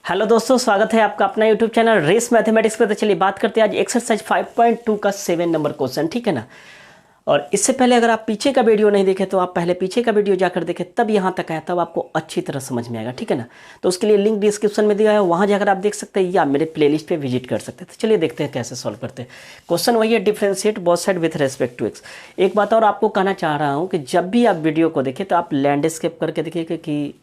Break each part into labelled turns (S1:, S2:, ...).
S1: Hello दोस्तों, स्वागत है आपका अपना यूट्यूब चैनल रेस मैथमेटिक्स पे। तो चलिए बात करते हैं आज एक्सरसाइज 5.2 का 7 नंबर क्वेश्चन, ठीक है ना। और इससे पहले अगर आप पीछे का वीडियो नहीं देखे तो आप पहले पीछे का वीडियो जाकर देखें, तब यहाँ तक आया, तब आपको अच्छी तरह समझ में आएगा, ठीक है ना। तो उसके लिए लिंक डिस्क्रिप्शन में दिया है, वहाँ जाकर आप देख सकते हैं या मेरे प्लेलिस्ट पे विजिट कर सकते हैं। तो चलिए देखते हैं कैसे सॉल्व करते हैं। क्वेश्चन वही है, differentiate both side with respect to X. एक बात और आपको कहना चाह रहा हूँ कि जब भी आप वीडियो को देखें तो आप लैंडस्केप करके देखिए कि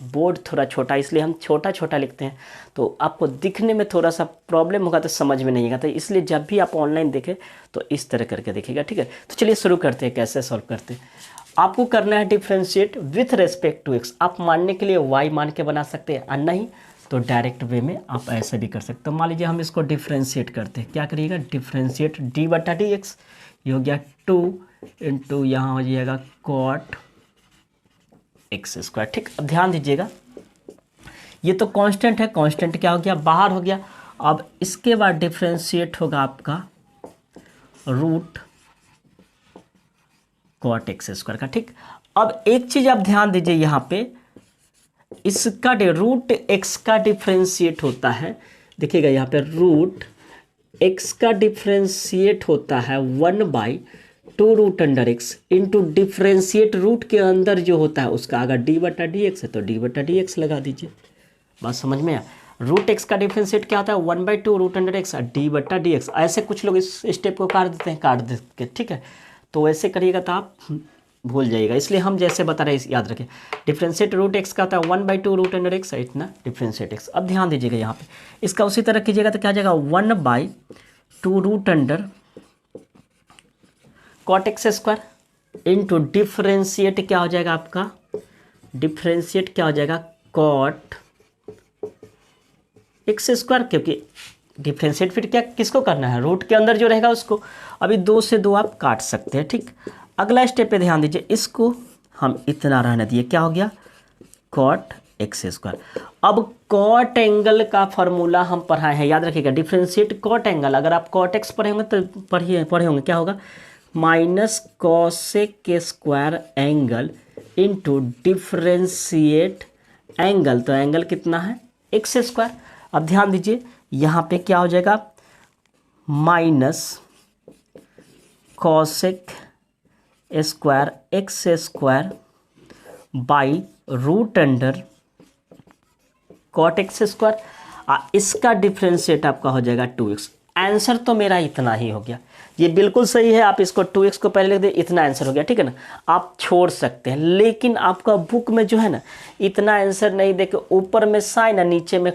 S1: बोर्ड थोड़ा छोटा, इसलिए हम छोटा छोटा लिखते हैं, तो आपको दिखने में थोड़ा सा प्रॉब्लम होगा, तो समझ में नहीं आता। इसलिए जब भी आप ऑनलाइन देखें तो इस तरह करके देखिएगा, ठीक है। तो चलिए शुरू करते हैं कैसे सॉल्व करते हैं। आपको करना है differentiate with respect to X. आप मानने के लिए वाई मान के बना सकते हैं, और नहीं तो डायरेक्ट वे में आप ऐसे भी कर सकते हो। मान लीजिए हम इसको डिफरेंशिएट करते हैं, क्या करिएगा, डिफरेंशिएट डी बटा डी एक्स, ये हो गया 2 इंटू यहाँ हो जाएगा कॉट एक्स स्क्वायर, ठीक। अब ध्यान दीजिएगा, ये तो कांस्टेंट है, कांस्टेंट क्या हो गया, बाहर हो गया। अब इसके बाद डिफरेंशिएट होगा आपका रूट कॉट एक्स स्क्वायर का, ठीक। अब एक चीज आप ध्यान दीजिए, यहाँ पे इसका रूट एक्स का डिफरेंशिएट होता है, देखिएगा यहाँ पे रूट एक्स का डिफरेंशिएट होता है 1/2 root under X into differentiate root के अंदर जो होता है उसका, अगर डी बटा डी एक्स है तो डी बटा डी एक्स लगा दीजिए। बात समझ में आया। रूट एक्स का डिफरेंशिएट क्या होता है, 1/2 रूट अंडर एक्स डी बटा डी एक्स। ऐसे कुछ लोग इस स्टेप को काट देते हैं, काट देते, ठीक है। तो ऐसे करिएगा तो आप भूल जाइएगा, इसलिए हम जैसे बता रहे हैं याद रखें। डिफरेंशिएट रूट एक्स का होता है 1/2 रूट अंडर एक्स, इतना डिफरेंशिएट एक्स। अब ध्यान दीजिएगा यहाँ पे इसका उसी तरह कीजिएगा तो क्या आ जाएगा, 1/2 root under cot X square into differentiate क्या हो जाएगा आपका, डिफरेंशिएट क्या हो जाएगा, कॉट एक्स स्क्वायर, क्योंकि डिफरेंशिएट फिर क्या किसको करना है, रूट के अंदर जो रहेगा उसको। अभी 2 से 2 आप काट सकते हैं, ठीक। अगला स्टेप पे ध्यान दीजिए, इसको हम इतना रहने दिए, क्या हो गया, कॉट एक्स स्क्वायर। अब कॉट एंगल का फॉर्मूला हम पढ़ाए हैं, याद रखिएगा, डिफरेंशिएट कॉट एंगल। अगर आप कॉट एक्स पढ़े होंगे तो पढ़े होंगे, क्या होगा, minus cosec square angle into differentiate angle, तो एंगल कितना है, एक्स स्क्वायर। अब ध्यान दीजिए यहाँ पे क्या हो जाएगा, minus cosec square X square by root under cot X square. इसका डिफरेंशिएट आपका हो जाएगा 2x। आंसर तो मेरा इतना ही हो गया, ये बिल्कुल सही है। आप इसको 2x को पहले लिख दे, इतना आंसर हो गया, ठीक है ना। आप छोड़ सकते हैं, लेकिन आपका बुक में जो है ना, इतना आंसर नहीं दे के ऊपर में साइन और नीचे में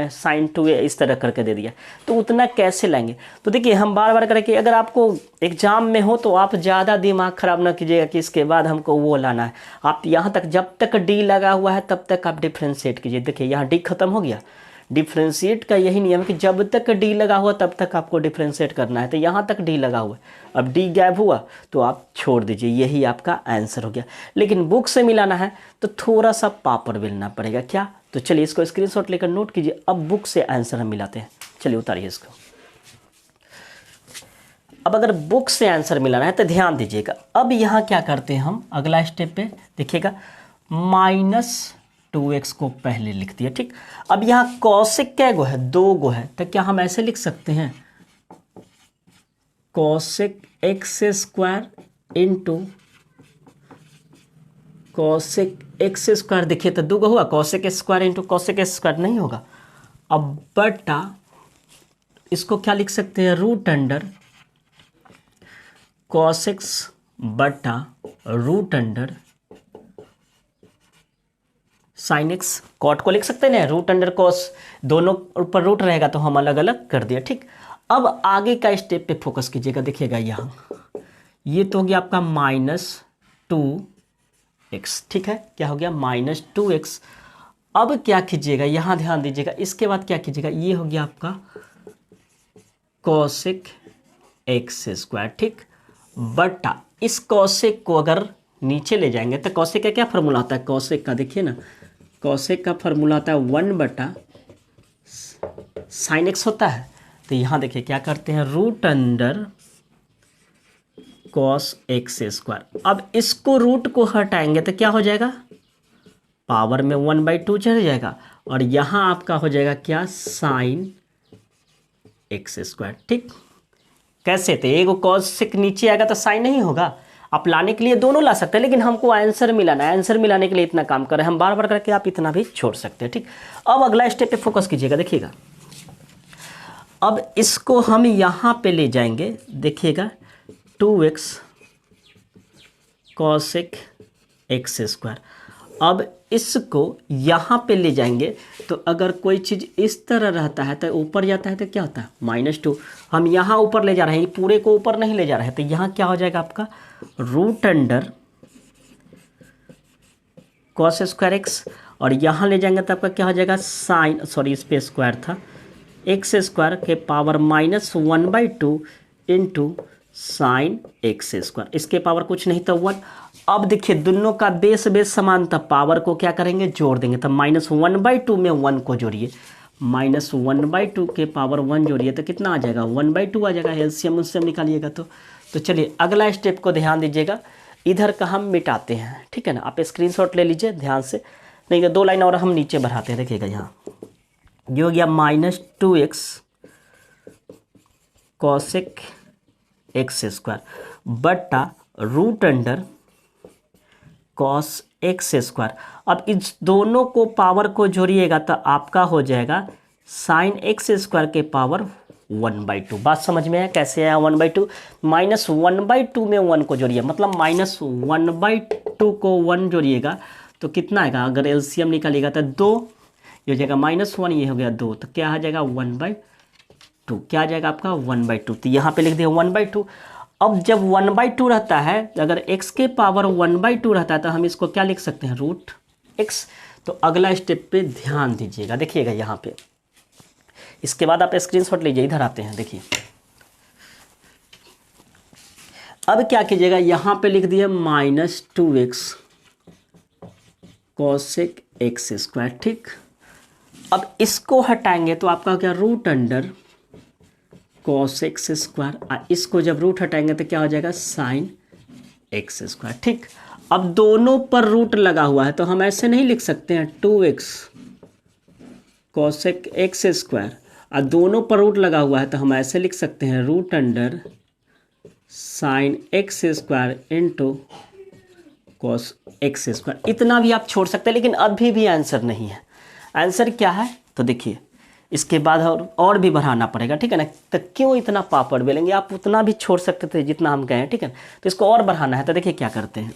S1: साइन 2 इस तरह करके दे दिया, तो उतना कैसे लाएंगे। तो देखिए हम बार बार करें कि अगर आपको एग्जाम में हो तो आप ज़्यादा दिमाग खराब ना कीजिएगा कि इसके बाद हमको वो लाना है। आप यहाँ तक जब तक डी लगा हुआ है तब तक आप डिफ्रेंशिएट कीजिए। देखिए यहाँ डी खत्म हो गया, डिफ्रेंशिएट का यही नियम है कि जब तक डी लगा हुआ तब तक आपको डिफ्रेंशिएट करना है। तो यहाँ तक डी लगा हुआ है, अब डी गैप हुआ तो आप छोड़ दीजिए, यही आपका आंसर हो गया। लेकिन बुक से मिलाना है तो थोड़ा सा पापड़ बेलना पड़ेगा, क्या। तो चलिए इसको स्क्रीनशॉट लेकर नोट कीजिए। अब बुक से आंसर हम मिलाते हैं, चलिए उतारिए इसको। अब अगर बुक से आंसर मिलाना है तो ध्यान दीजिएगा, अब यहाँ क्या करते हैं हम, अगला स्टेप पे देखिएगा, -2x को पहले लिख दिया, ठीक। अब यहाँ कॉसेक क्या गो है, 2 गो है, तो क्या हम ऐसे लिख सकते हैं, cosec X square into cosec X square. देखिए तो 2 गो हुआ, cosec square into cosec square नहीं होगा। अब बटा इसको क्या लिख सकते हैं, रूट अंडर कॉस एक्स बटा root under sine X. Cot को लिख सकते हैं ना, रूट अंडर कॉस, दोनों ऊपर रूट रहेगा तो हम अलग अलग कर दिया, ठीक। अब आगे का स्टेप पे फोकस कीजिएगा, देखिएगा यहाँ ये तो हो गया आपका -2x, ठीक है, क्या हो गया, -2x। अब क्या कीजिएगा, यहाँ ध्यान दीजिएगा, इसके बाद क्या कीजिएगा, ये हो गया आपका कॉसेक एक्स स्क्वायर, ठीक, बटा इस कॉसेक को अगर नीचे ले जाएंगे तो कॉसेक का क्या फॉर्मूला होता है, कॉसेक का देखिए ना, कॉसेक का फॉर्मूला होता है 1/sin x होता है। तो यहाँ देखिए क्या करते हैं, root under cos X square. अब इसको रूट को हटाएंगे तो क्या हो जाएगा, पावर में 1/2 चढ़ जाएगा, और यहाँ आपका हो जाएगा क्या, साइन एक्स स्क्वायर। ठीक, कैसे थे, एक कॉसेक नीचे आएगा तो साइन नहीं होगा। आप लाने के लिए दोनों ला सकते हैं, लेकिन हमको आंसर मिलाना है, आंसर मिलाने के लिए इतना काम कर रहे हैं हम, बार बार करके आप इतना भी छोड़ सकते हैं। ठीक, अब अगला स्टेप पे फोकस कीजिएगा, देखिएगा अब इसको हम यहाँ पे ले जाएंगे, देखिएगा 2x कॉसेक एक्स स्क्वायर। अब इसको यहाँ पे ले जाएंगे तो अगर कोई चीज़ इस तरह रहता है तो ऊपर जाता है तो क्या होता है, -2। हम यहाँ ऊपर ले जा रहे हैं, पूरे को ऊपर नहीं ले जा रहे हैं, तो यहाँ क्या हो जाएगा आपका root under cos square X, और यहाँ ले जाएंगे तो आपका क्या हो जाएगा साइन, सॉरी इस पे स्क्वायर था, एक्स स्क्वायर के power -1/2 into sine X square, इसके पावर कुछ नहीं था 1। अब देखिए दोनों का बेस समान था, पावर को क्या करेंगे, जोड़ देंगे। तो -1/2 में 1 को जोड़िए, -1/2 के पावर 1 जोड़िए तो कितना आ जाएगा, 1/2 आ जाएगा। एलसीएम उससे निकालिएगा तो चलिए अगला स्टेप को ध्यान दीजिएगा, इधर का हम मिटाते हैं। ठीक है ना, आप स्क्रीनशॉट ले लीजिए ध्यान से, नहीं तो 2 लाइन और हम नीचे बढ़ाते हैं। देखिएगा यहाँ जो हो गया -2x कॉसेक एक्स स्क्वायर बटा root under cos X square. अब इस दोनों को पावर को जोड़िएगा तो आपका हो जाएगा साइन एक्स स्क्वायर के पावर 1/2। बात समझ में आया कैसे आया 1/2, -1/2 में 1 को जोड़िए, मतलब -1/2 को 1 जोड़िएगा तो कितना आएगा, अगर एलसीएम निकालिएगा तो 2, ये हो जाएगा -1, ये हो गया 2, तो क्या आ जाएगा 1/2, क्या आ जाएगा आपका 1/2। तो यहाँ पे लिख दिया 1/2। अब जब 1/2 रहता है, अगर x के पावर 1/2 रहता है तो हम इसको क्या लिख सकते हैं, रूट x। तो अगला स्टेप पे ध्यान दीजिएगा, देखिएगा यहाँ पे, इसके बाद आप स्क्रीनशॉट लीजिए, इधर आते हैं। देखिए अब क्या कीजिएगा, यहाँ पे लिख दिया -2x कॉसेक एक्स स्क्वायर। ठीक, अब इसको हटाएंगे तो आपका क्या, root under cos X square, इसको जब रूट हटाएंगे तो क्या हो जाएगा साइन एक्स स्क्वायर। ठीक, अब दोनों पर रूट लगा हुआ है तो हम ऐसे नहीं लिख सकते हैं 2x कॉसेक एक्स स्क्वायर, और दोनों पर रूट लगा हुआ है तो हम ऐसे लिख सकते हैं root under sine X square into cos X square. इतना भी आप छोड़ सकते हैं, लेकिन अभी भी आंसर नहीं है। आंसर क्या है तो देखिए, इसके बाद और भी बढ़ाना पड़ेगा। ठीक है ना, तो क्यों इतना पापड़ बेलेंगे, आप उतना भी छोड़ सकते थे जितना हम कहें। ठीक है, तो इसको और बढ़ाना है तो देखिए क्या करते हैं,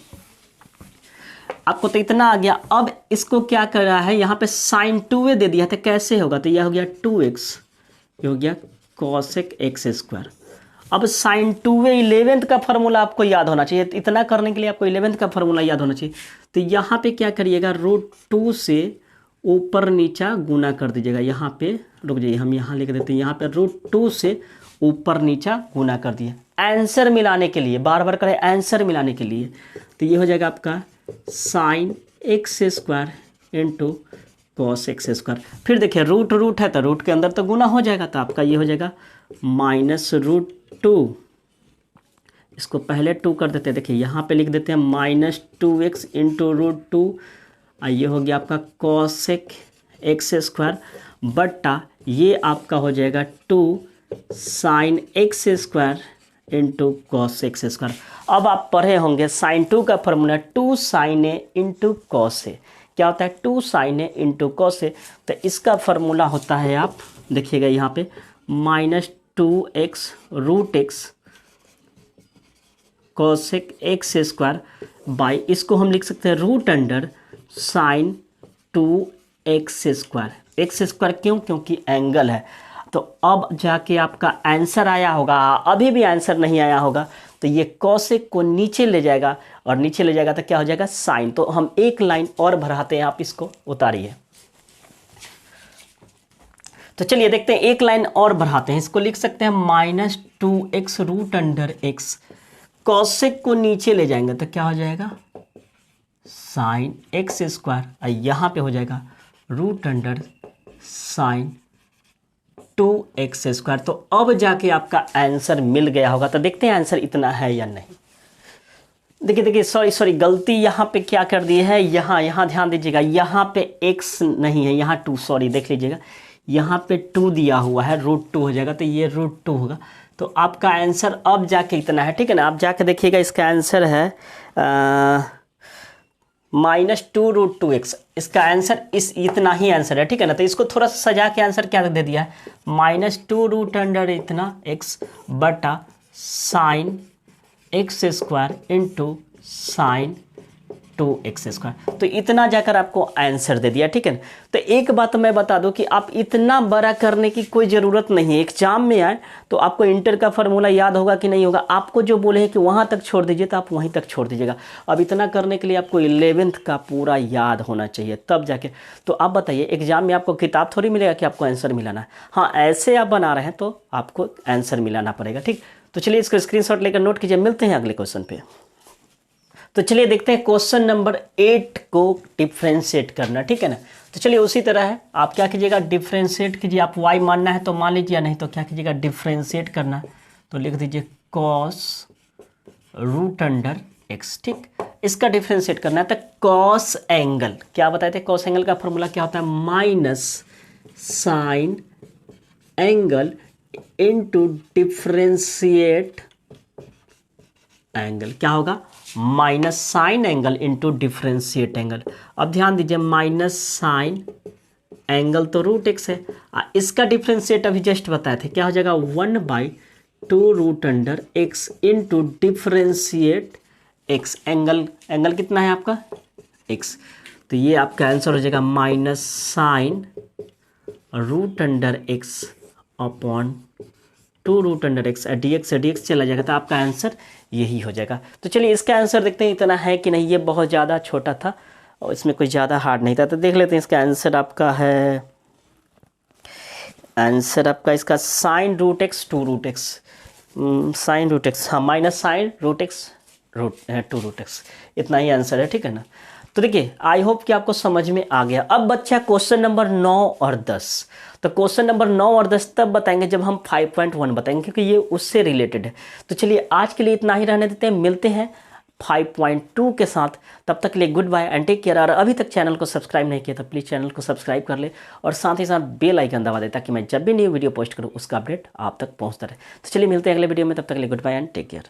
S1: आपको तो इतना आ गया। अब इसको क्या कर रहा है, यहाँ पे साइन 2a दे दिया, तो कैसे होगा, तो यह हो गया 2x, ये हो गया कॉसेक एक्स स्क्वायर। अब साइन 2a 11th का फार्मूला आपको याद होना चाहिए, इतना करने के लिए आपको 11th का फार्मूला याद होना चाहिए। तो यहाँ पे क्या करिएगा, √2 से ऊपर नीचा गुना कर दीजिएगा। यहाँ पे रुक जाइए, हम यहाँ लिख देते हैं, यहाँ पे √2 से ऊपर नीचा गुना कर दिए आंसर मिलाने के लिए, बार बार करें आंसर मिलाने के लिए। तो ये हो जाएगा आपका sign X square into cos X square. फिर देखिए रूट है तो रूट के अंदर तो गुना हो जाएगा, तो आपका ये हो जाएगा -√2, इसको पहले 2 कर देते हैं। देखिए यहाँ पे लिख देते हैं -2x इंटू √2, ये हो गया आपका कॉसेक एक्स स्क्वायर बट्टा ये आपका हो जाएगा 2 sign X square into cos X square. अब आप पढ़े होंगे साइन 2 का formula 2 sign A into cos A, क्या होता है 2 sign A into cos A. तो इसका फॉर्मूला होता है, आप देखिएगा यहाँ पे -2x √x cosec X square by, इसको हम लिख सकते हैं रूट अंडर साइन 2x स्क्वायर। एक्स स्क्वायर क्यों, क्योंकि एंगल है। तो अब जाके आपका आंसर आया होगा, अभी भी आंसर नहीं आया होगा, तो ये कॉसेक को नीचे ले जाएगा, और नीचे ले जाएगा तो क्या हो जाएगा साइन। तो हम एक लाइन और बढ़ाते हैं, आप इसको उतारिए। तो चलिए देखते हैं, एक लाइन और बढ़ाते हैं, इसको लिख सकते हैं -2x root under x, cosec को नीचे ले जाएंगे तो क्या हो जाएगा साइन एक्स स्क्वायर, और यहाँ पे हो जाएगा root under sine 2x square. तो अब जाके आपका आंसर मिल गया होगा। तो देखते हैं आंसर इतना है या नहीं। देखिए सॉरी गलती यहाँ पे क्या कर दी है, यहाँ ध्यान दीजिएगा, यहाँ पे x नहीं है, यहाँ 2, सॉरी देख लीजिएगा, यहाँ पे 2 दिया हुआ है, √2 हो जाएगा, तो ये √2 होगा। तो आपका आंसर अब जाके इतना है, ठीक है ना। आप जाके देखिएगा, इसका आंसर है -2√2x, इसका आंसर इतना ही आंसर है, ठीक है ना। तो इसको थोड़ा सा सजा के आंसर क्या दे दिया है, -2√अंडर इतना x बटा sign x² into sine 2x²। तो इतना जाकर आपको आंसर दे दिया, ठीक है ना। तो एक बात मैं बता दूं कि आप इतना बड़ा करने की कोई ज़रूरत नहीं है। एग्जाम में आए तो आपको इंटर का फार्मूला याद होगा कि नहीं होगा, आपको जो बोले हैं कि वहाँ तक छोड़ दीजिए तो आप वहीं तक छोड़ दीजिएगा। अब इतना करने के लिए आपको 11th का पूरा याद होना चाहिए, तब जाके। तो आप बताइए, एग्जाम में आपको किताब थोड़ी मिलेगा कि आपको आंसर मिलाना है। हाँ, ऐसे आप बना रहे हैं तो आपको आंसर मिलाना पड़ेगा, ठीक। तो चलिए इसको स्क्रीनशॉट लेकर नोट कीजिए, मिलते हैं अगले क्वेश्चन पे। तो चलिए देखते हैं क्वेश्चन नंबर 8 को डिफ्रेंशिएट करना, ठीक है ना। तो चलिए उसी तरह है, आप क्या कीजिएगा, डिफ्रेंशिएट कीजिए। आप y मानना है तो मान लीजिए, या नहीं तो क्या कीजिएगा, डिफ्रेंशिएट करना है तो लिख दीजिए cos √x, ठीक। इसका डिफ्रेंशिएट करना है तो cos एंगल, क्या बताए थे, cos एंगल का फॉर्मूला क्या होता है, minus sign angle into differentiate angle, क्या होगा, minus sign angle into differentiate angle. अब ध्यान दीजिए, माइनस साइन एंगल तो √x है, इसका डिफ्रेंशिएट अभी जस्ट बताए थे, क्या हो जाएगा, 1/2√x into differentiate x। Angle कितना है आपका, x। तो ये आपका आंसर हो जाएगा minus sine √x upon 2√x, dx से dx चला जाएगा, तो आपका आंसर यही हो जाएगा। तो चलिए इसका आंसर देखते हैं इतना है कि नहीं। ये बहुत ज़्यादा छोटा था और इसमें कुछ ज़्यादा हार्ड नहीं था, तो देख लेते हैं। इसका आंसर आपका है, आंसर आपका इसका sine √x 2√x, sine √x, हाँ, माइनस साइन √x 2√x, इतना ही आंसर है, ठीक है ना। तो देखिए, आई होप कि आपको समझ में आ गया। अब बच्चा क्वेश्चन नंबर 9 और 10, तो क्वेश्चन नंबर 9 और 10 तब बताएंगे जब हम 5.1 बताएंगे, क्योंकि ये उससे रिलेटेड है। तो चलिए आज के लिए इतना ही रहने देते हैं, मिलते हैं 5.2 के साथ। तब तक के लिए goodbye and take care. और अभी तक चैनल को सब्सक्राइब नहीं किया तो प्लीज़ चैनल को सब्सक्राइब कर ले और साथ ही साथ बेल आइकन दबा दे, ताकि मैं जब भी न्यू वीडियो पोस्ट करूँ उसका अपडेट आप तक पहुँचता रहे। तो चलिए मिलते हैं अगले वीडियो में, तब तक के लिए goodbye and take care.